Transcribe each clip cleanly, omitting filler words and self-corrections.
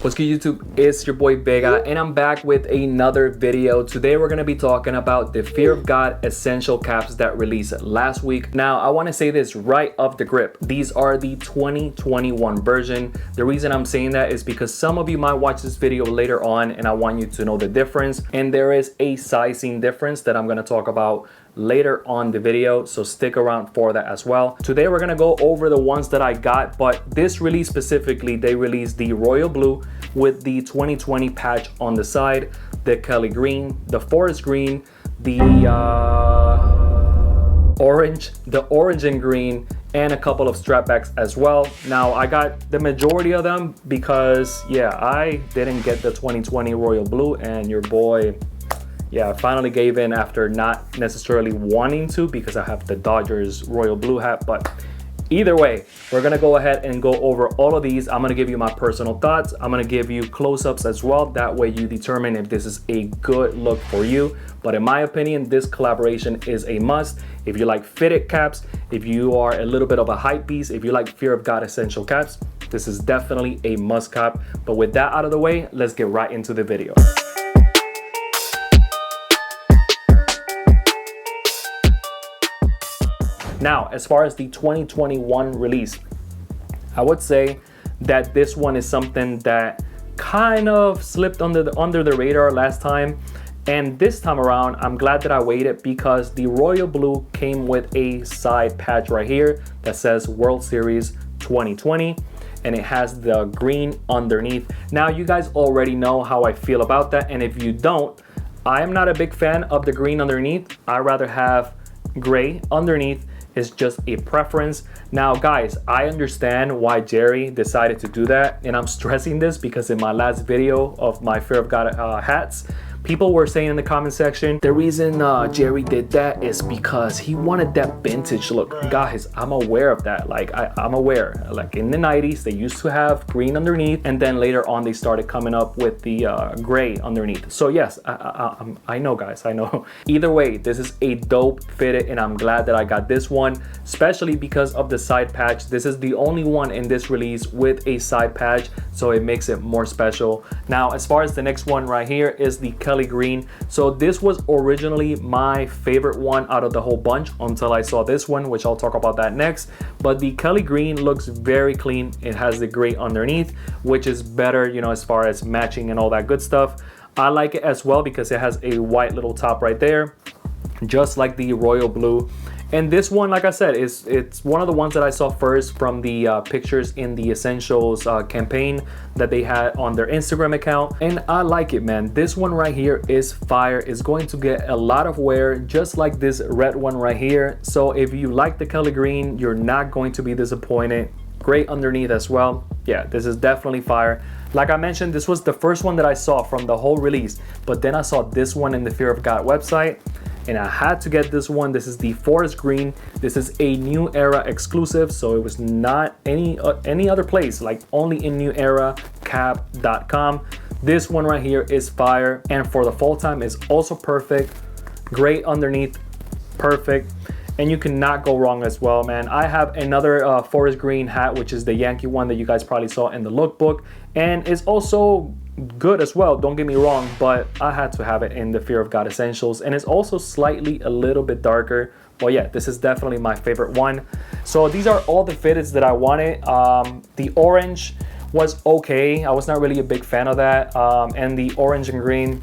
What's good, YouTube? It's your boy Vega, and I'm back with another video. Today we're going to be talking about the Fear of God essential caps that released last week. Now, I want to say this right off the grip. These are the 2021 version. The reason I'm saying that is because some of you might watch this video later on, and I want you to know the difference. And there is a sizing difference that I'm going to talk about later on the video, so stick around for that as well. Today we're gonna go over the ones that I got, but this release specifically, they released the royal blue with the 2020 patch on the side, the Kelly green, the forest green, the orange and green, and a couple of strapbacks as well. Now I got the majority of them because I didn't get the 2020 royal blue, and your boy I finally gave in after not necessarily wanting to because I have the Dodgers royal blue hat. But either way, we're gonna go ahead and go over all of these. I'm gonna give you my personal thoughts. I'm gonna give you close-ups as well. That way you determine if this is a good look for you. But in my opinion, this collaboration is a must. If you like fitted caps, if you are a little bit of a hype beast, if you like Fear of God essential caps, this is definitely a must cap. But with that out of the way, let's get right into the video. Now, as far as the 2021 release, I would say that this one is something that kind of slipped under the radar last time. And this time around, I'm glad that I waited because the royal blue came with a side patch right here that says World Series 2020. And it has the green underneath. Now, you guys already know how I feel about that. And if you don't, I am not a big fan of the green underneath. I rather have gray underneath. It's just a preference. Now guys, I understand why Jerry decided to do that, and I'm stressing this because in my last video of my Fear of God hats, people were saying in the comment section, the reason Jerry did that is because he wanted that vintage look. Guys, I'm aware of that. Like I'm aware, like in the 90s, they used to have green underneath, and then later on they started coming up with the gray underneath. So yes, I know guys, I know. Either way, this is a dope fitted, and I'm glad that I got this one, especially because of the side patch. This is the only one in this release with a side patch, so it makes it more special. Now, as far as the next one right here is the Kelly green. So this was originally my favorite one out of the whole bunch until I saw this one, which I'll talk about that next. But the Kelly green looks very clean. It has the gray underneath, which is better, you know, as far as matching and all that good stuff. I like it as well because it has a white little top right there, just like the royal blue. And this one, like I said, it's one of the ones that I saw first from the pictures in the Essentials campaign that they had on their Instagram account. And I like it, man. This one right here is fire. It's going to get a lot of wear, just like this red one right here. So if you like the Kelly green, you're not going to be disappointed. Great underneath as well. Yeah, this is definitely fire. Like I mentioned, this was the first one that I saw from the whole release, but then I saw this one in the Fear of God website, and I had to get this one. This is the forest green. This is a New Era exclusive, so it was not any other place, like only in newera.cap.com. This one right here is fire, and for the fall time is also perfect. Great underneath, perfect. And you cannot go wrong as well, man. I have another forest green hat, which is the Yankee one that you guys probably saw in the lookbook, and it's also good as well, don't get me wrong, but I had to have it in the Fear of God Essentials, and it's also slightly a little bit darker. But yeah, this is definitely my favorite one. So these are all the fitteds that I wanted. The orange was okay. I was not really a big fan of that. And the orange and green,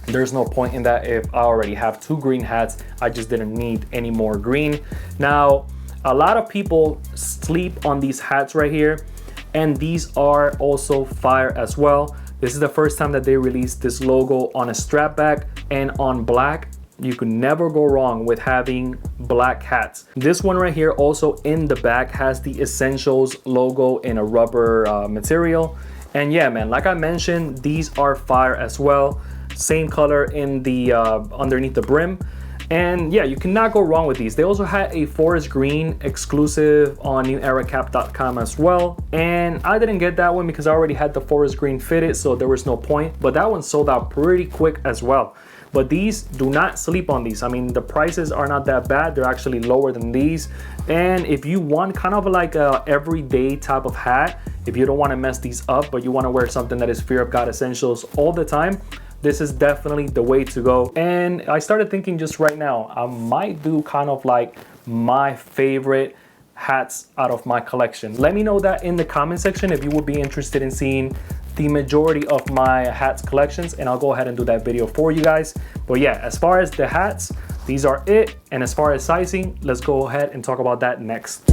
there's no point in that if I already have two green hats. I just didn't need any more green. Now, a lot of people sleep on these hats right here, and these are also fire as well. This is the first time that they released this logo on a strap back and on black. You could never go wrong with having black hats. This one right here also in the back has the Essentials logo in a rubber material. And yeah, man, like I mentioned, these are fire as well. Same color in the underneath the brim. And yeah, you cannot go wrong with these. They also had a forest green exclusive on newera.cap.com as well. And I didn't get that one because I already had the forest green fitted, so there was no point. But that one sold out pretty quick as well. But these, do not sleep on these. I mean, the prices are not that bad. They're actually lower than these. And if you want kind of like a everyday type of hat, if you don't want to mess these up, but you want to wear something that is Fear of God essentials all the time, this is definitely the way to go. And I started thinking just right now, I might do kind of like my favorite hats out of my collection. Let me know that in the comment section if you would be interested in seeing the majority of my hats collections, and I'll go ahead and do that video for you guys. But yeah, as far as the hats, these are it. And as far as sizing, let's go ahead and talk about that next.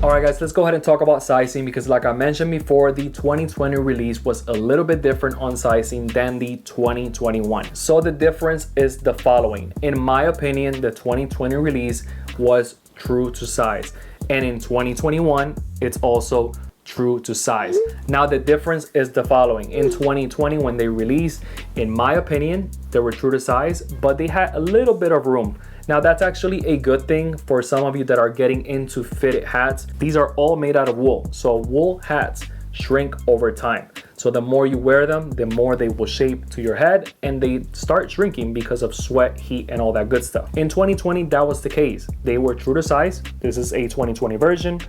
All right guys, let's go ahead and talk about sizing, because like I mentioned before, the 2020 release was a little bit different on sizing than the 2021. So the difference is the following. In my opinion, the 2020 release was true to size, and in 2021, it's also true to size. Now the difference is the following. In 2020, when they released, in my opinion, they were true to size, but they had a little bit of room. Now that's actually a good thing for some of you that are getting into fitted hats. These are all made out of wool. So wool hats shrink over time. So the more you wear them, the more they will shape to your head, and they start shrinking because of sweat, heat, and all that good stuff. In 2020, that was the case. They were true to size. This is a 2020 version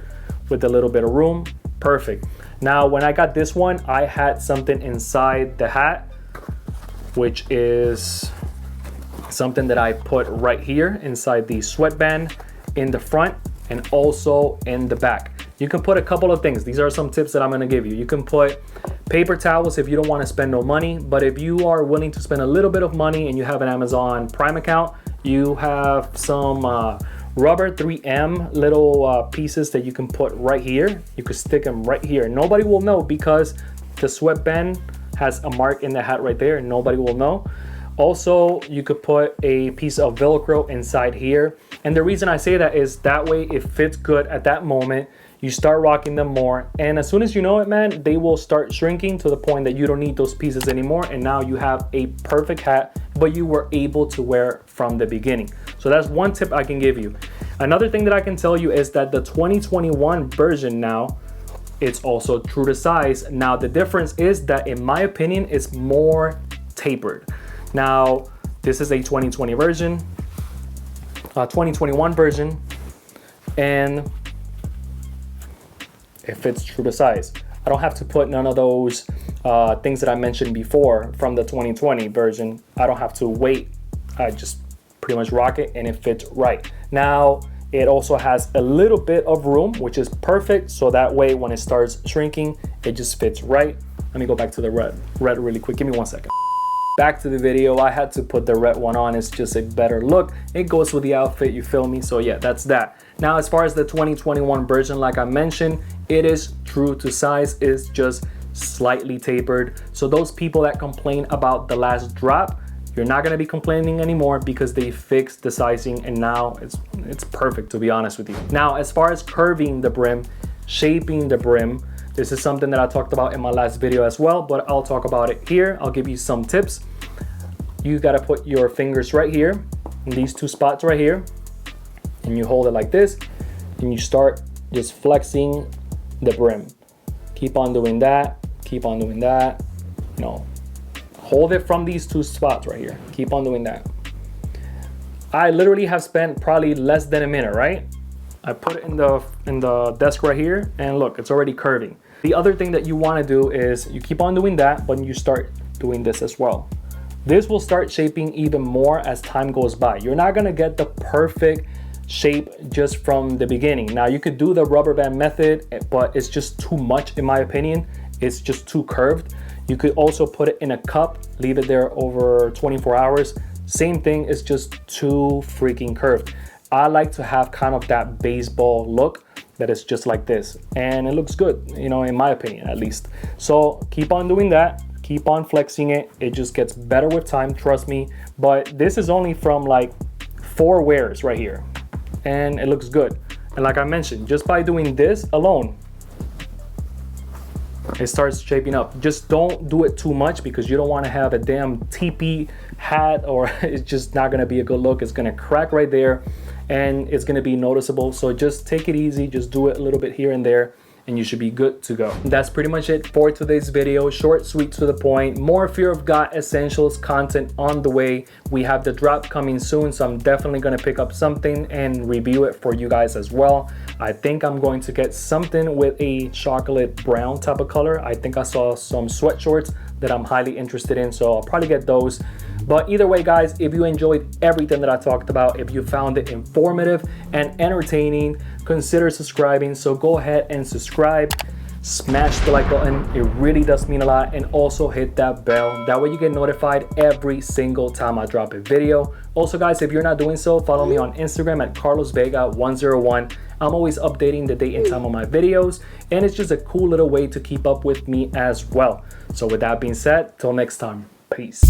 with a little bit of room. Perfect. Now, when I got this one, I had something inside the hat, which is something that I put right here inside the sweatband in the front and also in the back. You can put a couple of things. These are some tips that I'm gonna give you. You can put paper towels if you don't wanna spend no money, but if you are willing to spend a little bit of money and you have an Amazon Prime account, you have some rubber 3M little pieces that you can put right here. You could stick them right here. Nobody will know because the sweatband has a mark in the hat right there and nobody will know. Also, you could put a piece of Velcro inside here. And the reason I say that is that way it fits good at that moment. You start rocking them more, and as soon as you know it, man, they will start shrinking to the point that you don't need those pieces anymore, and now you have a perfect hat, but you were able to wear from the beginning. So that's one tip I can give you. Another thing that I can tell you is that the 2021 version now, it's also true to size. Now the difference is that, in my opinion, it's more tapered. Now this is a 2020 version, 2021 version, and it fits true to size. I don't have to put none of those things that I mentioned before from the 2020 version. I don't have to wait. I just pretty much rock it and it fits right. Now, it also has a little bit of room, which is perfect. So that way, when it starts shrinking, it just fits right. Let me go back to the red really quick. Give me 1 second. Back to the video. I had to put the red one on. It's just a better look. It goes with the outfit, you feel me? So yeah, that's that. Now, as far as the 2021 version, like I mentioned, it is true to size. It's just slightly tapered. So those people that complain about the last drop, you're not gonna be complaining anymore because they fixed the sizing and now it's perfect, to be honest with you. Now, as far as curving the brim, shaping the brim, this is something that I talked about in my last video as well, but I'll talk about it here. I'll give you some tips. You gotta put your fingers right here in these two spots right here, and you hold it like this, and you start just flexing the brim. Keep on doing that, keep on doing that. You know, hold it from these two spots right here. Keep on doing that. I literally have spent probably less than a minute, right? I put it in the desk right here, and look, it's already curving. The other thing that you want to do is you keep on doing that, but you start doing this as well. This will start shaping even more as time goes by. You're not gonna get the perfect shape just from the beginning. Now, you could do the rubber band method, but it's just too much in my opinion. It's just too curved. You could also put it in a cup, leave it there over 24 hours. Same thing, it's just too freaking curved. I like to have kind of that baseball look that is just like this, and it looks good, you know, in my opinion at least. So keep on doing that, keep on flexing it. It just gets better with time, trust me. But this is only from like 4 wears right here, and it looks good. And like I mentioned, just by doing this alone, it starts shaping up. Just don't do it too much because you don't want to have a damn teepee hat, or it's just not going to be a good look. It's going to crack right there and it's going to be noticeable. So just take it easy, just do it a little bit here and there, and you should be good to go. That's pretty much it for today's video. Short, sweet, to the point. More Fear of God Essentials content on the way. We have the drop coming soon, so I'm definitely gonna pick up something and review it for you guys as well. I think I'm going to get something with a chocolate brown type of color. I think I saw some sweat shorts that I'm highly interested in, so I'll probably get those. But either way, guys, if you enjoyed everything that I talked about, if you found it informative and entertaining, consider subscribing. So go ahead and subscribe, smash the like button. It really does mean a lot. And also hit that bell. That way you get notified every single time I drop a video. Also, guys, if you're not doing so, follow me on Instagram at carlosvega101. I'm always updating the date and time on my videos, and it's just a cool little way to keep up with me as well. So with that being said, till next time, peace.